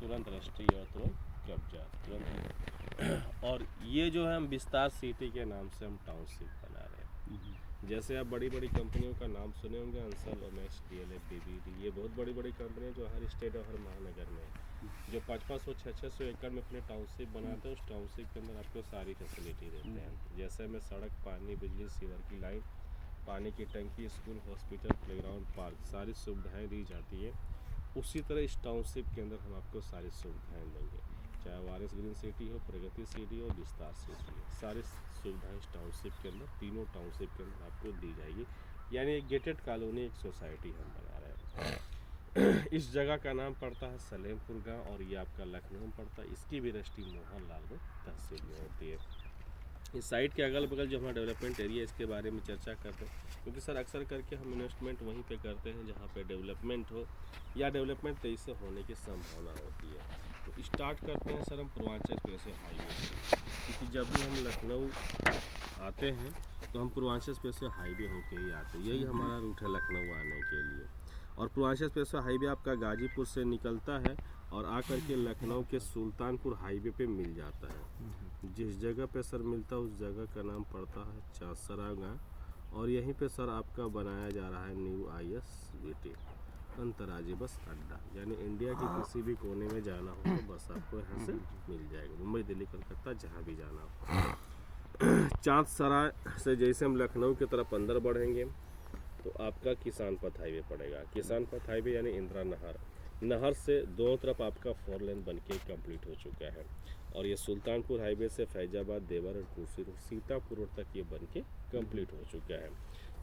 तुरंत रजिस्ट्री और तुरंत कब्जा तुरंत। और ये जो है हम विस्तार सिटी के नाम से हम टाउनशिप बना रहे हैं। जैसे आप बड़ी बड़ी कंपनियों का नाम सुने होंगे, अंसल, ओमेक्स, डीएलएफ, बीबीडी, ये बहुत बड़ी बड़ी कंपनियां जो हर स्टेट और हर महानगर में जो 500-500, 600 एकड़ में अपने टाउनशिप बनाते हैं। उस टाउनशिप के अंदर आपको सारी फैसिलिटी देते हैं। जैसे में सड़क, पानी, बिजली, सीवर की लाइन, पानी की टंकी, स्कूल, हॉस्पिटल, प्लेग्राउंड, पार्क, सारी सुविधाएं दी जाती है। उसी तरह इस टाउनशिप के अंदर हम आपको सारी सुविधाएं देंगे, चाहे वारिस ग्रीन सिटी हो, प्रगति सिटी हो, विस्तार सिटी हो, सारी सुविधाएं इस टाउनशिप के अंदर, तीनों टाउनशिप के अंदर आपको दी जाएगी। यानी एक गेटेड कॉलोनी, एक सोसाइटी हम बना रहे हैं। इस जगह का नाम पड़ता है सलेमपुर गांव और ये आपका लखनऊ में पड़ता है। इसकी भी रजिस्ट्री मोहनलालगंज तहसील में होती है। इस साइट के अगल बगल जो हमारा डेवलपमेंट एरिया, इसके बारे में चर्चा करते हैं, क्योंकि सर अक्सर करके हम इन्वेस्टमेंट वहीं पे करते हैं जहाँ पे डेवलपमेंट हो या डेवलपमेंट तेजी से होने की संभावना होती है। तो स्टार्ट करते हैं सर हम पूर्वांचल स्पेशल हाईवे से, क्योंकि जब भी हम लखनऊ आते हैं तो हम पूर्वांचल स्पेशल हाईवे होके ही आते हैं। यही हमारा रूट है लखनऊ आने के लिए। और पूर्वांचल स्पेशल हाईवे आपका गाजीपुर से निकलता है और आकर के लखनऊ के सुल्तानपुर हाईवे पे मिल जाता है। जिस जगह पे सर मिलता है उस जगह का नाम पड़ता है चांसरा गाँव और यहीं पे सर आपका बनाया जा रहा है न्यू ISBT अंतर्राज्यीय बस अड्डा। यानी इंडिया के किसी भी कोने में जाना हो तो बस आपको यहाँ से मिल जाएगा, मुंबई, दिल्ली, कलकत्ता, जहाँ भी जाना हो। चांदसरा से जैसे हम लखनऊ की तरफ अंदर बढ़ेंगे तो आपका किसान पथ हाईवे पड़ेगा। किसान पथ हाईवे यानी इंदिरा नहर से दोनों तरफ आपका 4 लेन बन के कम्प्लीट हो चुका है। और ये सुल्तानपुर हाईवे से फैजाबाद, देवर और कुर्सी रोड, सीतापुर रोड तक ये बन के कम्प्लीट हो चुका है।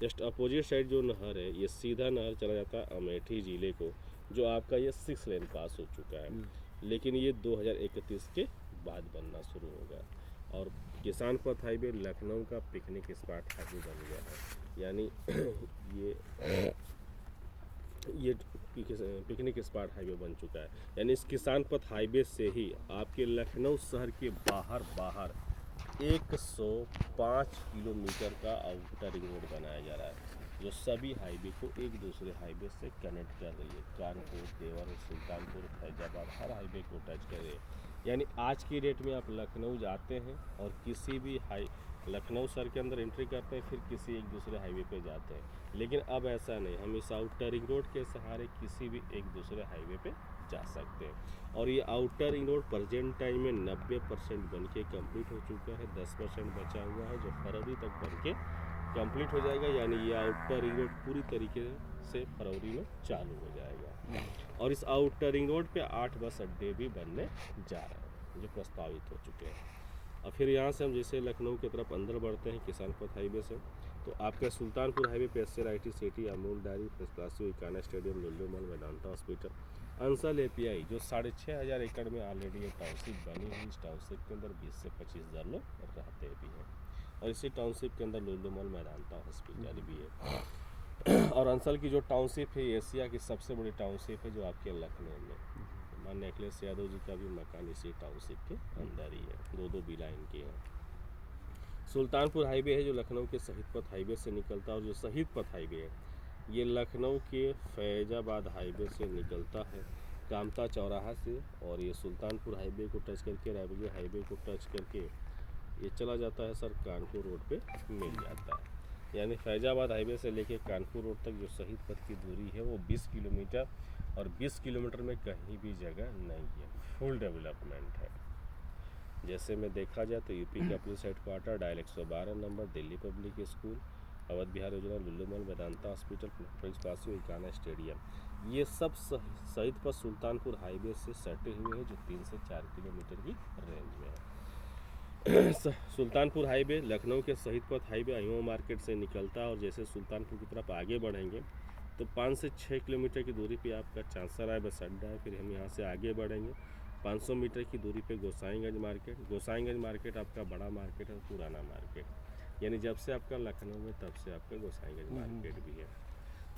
जस्ट अपोजिट साइड जो नहर है, ये सीधा नहर चला जाता है अमेठी ज़िले को, जो आपका ये 6 लेन पास हो चुका है। लेकिन ये 2031 के बाद बनना शुरू होगा। और किसान पथ हाईवे लखनऊ का पिकनिक स्पॉट हाईवे बन गया है। यानी ये पिकनिक स्पॉट हाईवे बन चुका है। यानी इस किसान पथ हाईवे से ही आपके लखनऊ शहर के बाहर 105 किलोमीटर का आउटर रिंग रोड बनाया जा रहा है, जो सभी हाईवे को एक दूसरे हाईवे से कनेक्ट कर रही है। कानपुर, देवर, सुल्तानपुर, फैजाबाद, हर हाईवे को टच कर रही है। यानी आज की डेट में आप लखनऊ जाते हैं और किसी भी लखनऊ शहर के अंदर एंट्री करते हैं, फिर किसी एक दूसरे हाईवे पे जाते हैं। लेकिन अब ऐसा नहीं, हम इस आउटर रिंग रोड के सहारे किसी भी एक दूसरे हाईवे पे जा सकते हैं। और ये outer ring road present time में 90% बन के कम्प्लीट हो चुका है। 10% बचा हुआ है जो फरवरी तक बन के कम्प्लीट हो जाएगा। यानी ये आउटर रिंग रोड पूरी तरीके से फरवरी में चालू हो जाएगा। और इस आउटर रिंग रोड पे 8 बस अड्डे भी बनने जा रहे हैं जो प्रस्तावित हो चुके हैं। और फिर यहाँ से हम जैसे लखनऊ की तरफ अंदर बढ़ते हैं किसान पथ हाईवे से, तो आपका सुल्तानपुर हाईवे पे SL IT city, Amul dairy, first Ekana stadium, Lulu mall, Vedanta hospital, Ansal API, जो 6500 एकड़ में ऑलरेडी ये टाउनशिप बनी हुई। इस टाउनशिप के अंदर 20 से 25 हज़ार लोग रहते भी हैं। और इसी टाउनशिप के अंदर लुल्लू मॉल, वेदांता हॉस्पिटल भी है। और अंसल की जो टाउनशिप है एशिया की सबसे बड़ी टाउनशिप है, जो आपके लखनऊ में। माननीय अखिलेश यादव जी का भी मकान इसी टाउनशिप के अंदर ही है। 2 बिला इनके हैं। सुल्तानपुर हाईवे है जो लखनऊ के शहीद पथ हाईवे से निकलता है। और जो शहीद पथ हाईवे है ये लखनऊ के फैजाबाद हाईवे से निकलता है, कामता चौराहा से। और ये सुल्तानपुर हाईवे को टच करके, रायबरेली हाईवे को टच करके ये चला जाता है सर कानपुर रोड पे मिल जाता है। यानी फैजाबाद हाईवे से लेके कानपुर रोड तक जो शहीद पथ की दूरी है वो 20 किलोमीटर, और 20 किलोमीटर में कहीं भी जगह नहीं है, फुल डेवलपमेंट है। जैसे में देखा जाए तो यूपी का police headquarter, dial 112 number, Delhi public school, Awadh Vihar Yojana, Lulu mall, Vedanta hospital, Pasi, Ekana stadium, ये सब शहीद पथ सुल्तानपुर हाईवे से सटे हुए हैं, जो 3 से 4 किलोमीटर की रेंज में है। सुल्तानपुर हाईवे लखनऊ के शहीद पथ हाईवे अयोमा मार्केट से निकलता है। और जैसे सुल्तानपुर की तरफ आगे बढ़ेंगे तो 5 से 6 किलोमीटर की दूरी पे आपका चांसरा बस अड्डा है। फिर हम यहाँ से आगे बढ़ेंगे 500 मीटर की दूरी पे गोसाईगंज मार्केट। गोसाईगंज मार्केट आपका बड़ा मार्केट है, पुराना मार्केट। यानी जब से आपका लखनऊ में तब से आपका गोसाईगंज मार्केट भी है।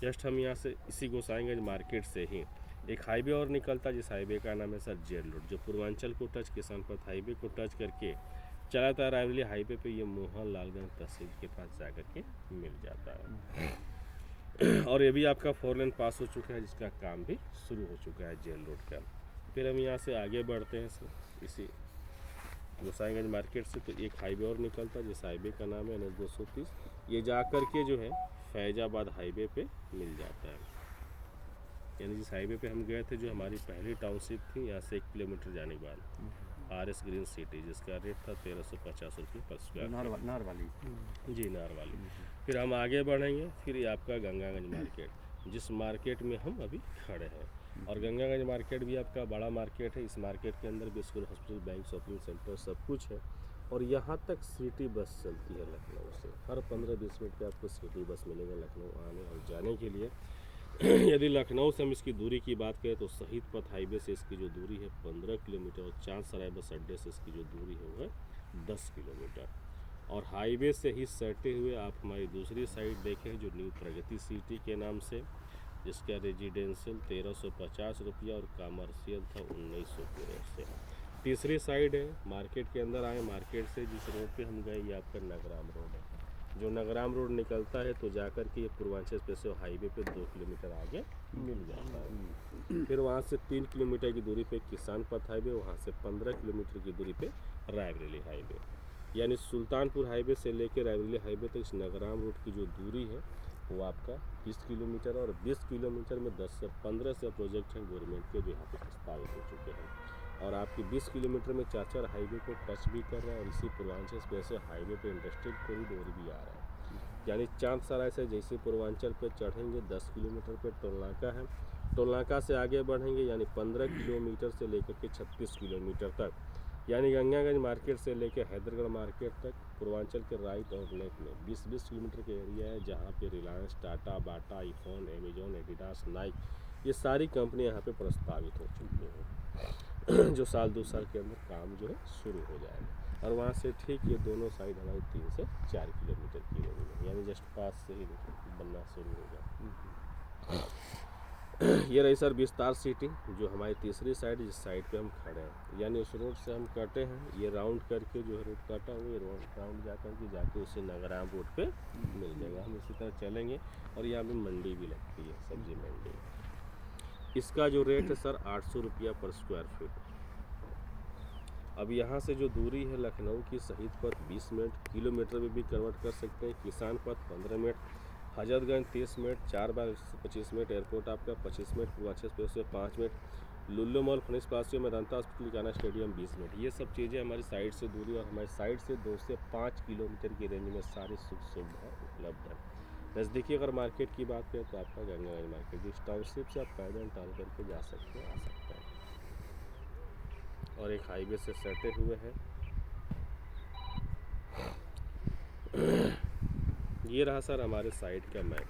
जस्ट हम यहाँ से इसी गोसाईगंज मार्केट से ही एक हाईवे और निकलता है, जिस हाईवे का नाम है सर जेल रोड, जो पूर्वांचल को टच, किसान पथ हाईवे को टच करके चला था रायबरेली हाईवे पे। ये मोहनलालगंज तहसील के पास जाकर के मिल जाता है। और ये भी आपका 4 लेन पास हो चुका है, जिसका काम भी शुरू हो चुका है जेल रोड का। फिर हम यहाँ से आगे बढ़ते हैं सर, इसी गोसाईगंज मार्केट से तो एक हाईवे और निकलता है जिस हाईवे का नाम है NH 230। ये जा कर के जो है फैजाबाद हाईवे पे मिल जाता है। यानी जिस हाईवे पे हम गए थे, जो हमारी पहली टाउनशिप थी, यहाँ से 1 किलोमीटर जाने के बाद RS ग्रीन सिटी, जिसका रेट था 1350 रुपये पर स्क्वायर नार वाली जी, नार वाली। फिर हम आगे बढ़ेंगे, फिर ये आपका गंगागंज मार्केट, जिस मार्केट में हम अभी खड़े हैं। और गंगागंज मार्केट भी आपका बड़ा मार्केट है। इस मार्केट के अंदर भी school, hospital, bank, shopping centre सब कुछ है। और यहाँ तक सिटी बस चलती है लखनऊ से। हर 15-20 मिनट पे आपको सिटी बस मिलेगा लखनऊ आने और जाने के लिए। यदि लखनऊ से हम इसकी दूरी की बात करें तो शहीद पथ हाईवे से इसकी जो दूरी है 15 किलोमीटर, और चांद सराय बस अड्डे से इसकी जो दूरी है वो है 10 किलोमीटर। और हाईवे से ही सटे हुए आप हमारी दूसरी साइड देखें, जो न्यू प्रगति सिटी के नाम से, जिसका रेजिडेंशियल 1350 रुपया और कमर्शियल था 1900 के रेट से। तीसरी साइड है, मार्केट के अंदर आए, मार्केट से जिस रोड पे हम गए ये आपका नगराम रोड है। जो नगराम रोड निकलता है तो जाकर के ये पूर्वांचल स्पेशल हाईवे पे 2 किलोमीटर आगे मिल जाता है। फिर वहाँ से 3 किलोमीटर की दूरी पे किसान पथ हाईवे, वहाँ से 15 किलोमीटर की दूरी पे रायबरेली हाईवे। यानी सुल्तानपुर हाईवे से लेकर रायबरेली हाईवे तक इस नगराम रोड की जो दूरी है वो आपका 20 किलोमीटर, और 20 किलोमीटर में 10 से 15 से प्रोजेक्ट हैं गवर्नमेंट के जो यहाँ पे प्रस्तावित हो चुके हैं। और आपकी 20 किलोमीटर में 4 हाईवे को टच भी कर रहा है। और इसी पूर्वांचल स्पेशल हाईवे पे इंडस्ट्रियल कॉरिडोर भी आ रहा है। यानी चांद सराय से जैसे पूर्वांचल पे चढ़ेंगे 10 किलोमीटर पे टोलनाका है, टोलनाका से आगे बढ़ेंगे यानी 15 किलोमीटर से लेकर के 36 किलोमीटर तक, यानी गंगागंज मार्केट से लेकर हैदरगढ़ मार्केट तक पूर्वांचल के राइट और लेफ्ट में 20-20 किलोमीटर के एरिया है, जहाँ पे रिलायंस, टाटा, बाटा, आईफोन, अमेजॉन, एडिडास, नाइक, ये सारी कंपनियाँ यहाँ पे प्रस्तावित हो चुकी हैं। जो साल 2 साल के अंदर काम जो है शुरू हो जाएगा। और वहाँ से ठीक ये दोनों साइड हमारी 3 से 4 किलोमीटर की दूरी में, यानी जस्ट पास से ही बनना शुरू होगा। ये रही सर विस्तार सिटी, जो हमारी तीसरी साइड, जिस साइड पे हम खड़े हैं। यानी उस रोड से हम कटे हैं, ये राउंड करके जो है रोड काटा हुआ, ये राउंड जाके उसे नगराम रोड पे मिल जाएगा। हम इसी तरह चलेंगे और यहाँ पे मंडी भी लगती है, सब्जी मंडी। इसका जो रेट है सर 800 रुपया पर स्क्वायर फीट। अब यहाँ से जो दूरी है लखनऊ की, शहीद पथ 20 मिनट, किलोमीटर में भी कन्वर्ट कर सकते हैं। किसान पथ 15 मिनट, हजरतगंज 30 मिनट, 4 बार 25 मिनट, एयरपोर्ट आपका 25 minute, Purvanchal special 5 minute, Lulu mall, Phoenix Palassio, Medanta hospital, जाना स्टेडियम 20 मिनट। ये सब चीज़ें हमारी साइड से दूरी, और हमारी साइड से 2 से 5 किलोमीटर की रेंज में सारी सुख सुविधा उपलब्ध है। नज़दीकी अगर मार्केट की बात करें तो आपका गंगागंज मार्केट, जिस टाउनशिप से आप पैदल टहल करके जा सकते हैं, आ सकते हैं। और एक हाईवे से सटे हुए हैं। ये रहा सर हमारे साइड का मैप।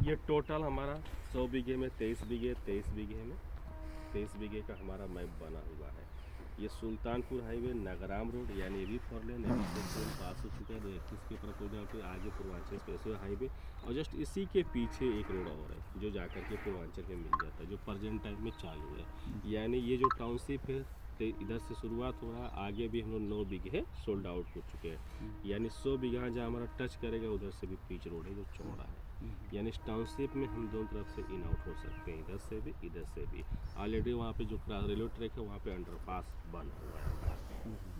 ये टोटल हमारा 100 बीघे में 23 बीघे, 23 बीघे में 23 बीघे का हमारा मैप बना हुआ है। ये सुल्तानपुर हाईवे, नगराम रोड, यानी ये भी 4 लेन पास हो चुका है। 231 के ऊपर आगे पूर्वांचल स्पेशल हाईवे, और जस्ट इसी के पीछे एक रोड और है जो जाकर के पूर्वांचल में मिल जाता है, जो प्रेजेंट टाइम में चालू है। यानी ये जो टाउनशिप है इधर से शुरुआत हो रहा है, आगे भी हम लोग 9 बीघे सोल्ड आउट हो चुके हैं। यानी 100 बीघा जहाँ हमारा टच करेगा उधर से भी पिच रोड है जो चौड़ा है। यानी इस टाउनशिप में हम दोनों तरफ से इन आउट हो सकते हैं, इधर से भी इधर से भी। ऑलरेडी वहाँ पे जो रेलवे ट्रैक है वहाँ पे अंडरपास बना हुआ है,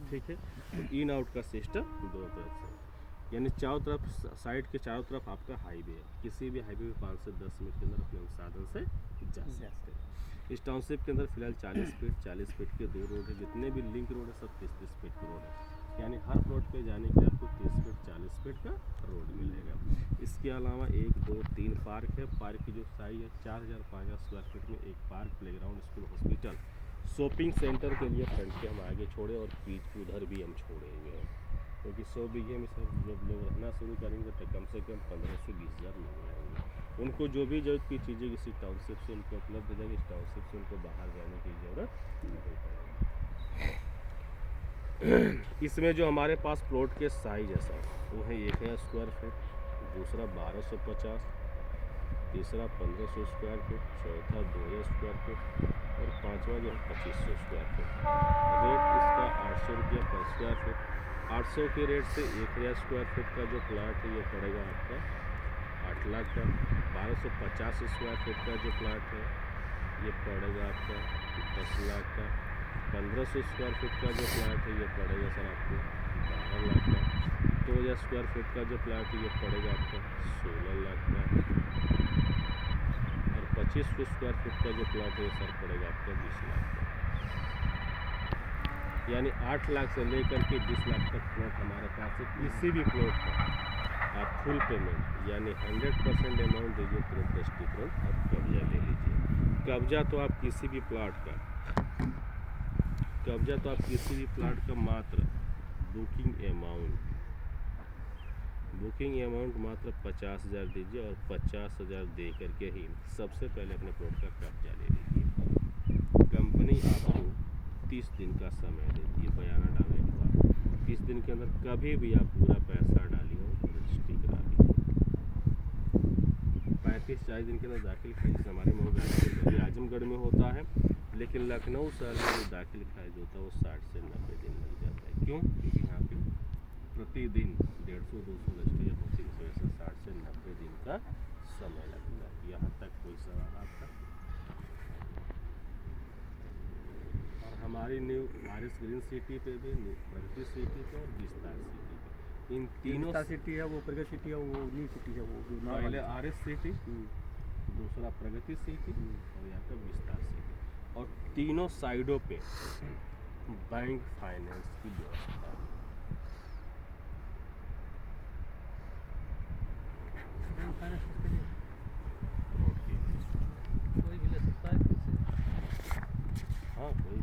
ठीक है। तो इन आउट का सिस्टम दोनों तरफ से, यानी चारों तरफ, साइड के चारों तरफ आपका हाईवे है। किसी भी हाईवे में 5 से 10 मिनट के अंदर अपने साधन से जा सकते हैं। इस टाउनशिप के अंदर फिलहाल 40 फीट के 2 रोड है। जितने भी लिंक रोड है सब 30 फीट के रोड है। यानी हर प्लॉट पे जाने के लिए आपको 30 फीट 40 फीट का रोड मिलेगा। इसके अलावा 1, 2, 3 पार्क है। पार्क की जो साइज है 4000-5000 स्क्वायर फीट में एक park, playground, school, hospital, shopping centre के लिए फ्रंट के हम आगे छोड़े, और पीछे उधर भी हम छोड़े हुए हैं। क्योंकि 100 बीघे में सब जब लोग रहना शुरू करेंगे तो कम से कम 15 से 20 हज़ार लोग रहेंगे। उनको जो भी जरूरत की चीज़ें किसी टाउनशिप से उनको उपलब्ध हो जाएगी। इस टाउनशिप से उनको बाहर जाने की ज़रूरत नहीं पड़ेगी। इसमें जो हमारे पास प्लॉट के साइज है सर, वो है 1000 स्क्वायर फीट, दूसरा 1250, तीसरा 1500 स्क्वायर फीट, चौथा 2000 स्क्वायर फीट, और पाँचवा जो है 2500 स्क्वायर फीट। रेट इसका 800 रुपया पर स्क्वायर फीट। 800 के रेट से 1000 स्क्वायर फीट का जो प्लाट है ये पड़ेगा आपका 8 लाख का। 1250 स्क्वायर फीट का जो प्लाट है ये पड़ेगा आपका 10 लाख का। 1500 स्क्वायर फीट का जो प्लाट है ये पड़ेगा सर आपको 12 लाख का। 2000 स्क्वायर फीट का जो प्लाट है ये पड़ेगा आपका 16 लाख का। और 2500 स्क्वायर फीट का जो प्लाट है सर पड़ेगा आपका 20 लाख का। यानी 8 लाख से लेकर के 20 लाख तक प्लॉट हमारे पास है। किसी भी प्लॉट का आप फुल पेमेंट यानी 100% अमाउंट दीजिए, तुरंत दृष्टि तुरंत आप कब्जा ले लीजिए। कब्जा तो आप किसी भी प्लॉट का मात्र बुकिंग अमाउंट मात्र 50,000 दीजिए और 50,000 दे करके ही सबसे पहले अपने प्लॉट का कब्जा ले लीजिए। कंपनी आपको 30 दिन का समय देती है बयाना डालने के बाद। 30 दिन के अंदर कभी भी आप पूरा पैसा डालिए और रजिस्ट्री करा लीजिए। 35-40 दिन के अंदर दाखिल खारिज हमारे मऊ आजमगढ़ में होता है, लेकिन लखनऊ शहर में जो दाखिल खारिज होता है वो 60 से 90 दिन लग जाता है। क्यों? क्योंकि यहाँ पे प्रतिदिन 150-200 रजिस्ट्री होती है, इस वजह से 60 से 90 दिन का समय लगता है। यहाँ तक कोई सवाल आपका? हमारी न्यू आरएस ग्रीन सिटी पे भी, प्रगति सिटी पे और विस्तार सिटी पे, इन तीनों सिटी है वो, प्रगति सिटी है वो, न्यू सिटी है वो। पहले आरएस सिटी, दूसरा प्रगति सिटी और यहाँ पे विस्तार सिटी। और तीनों साइडों पे बैंक फाइनेंस की व्यवस्था है। कोई भी ले सकता है। हाँ, कोई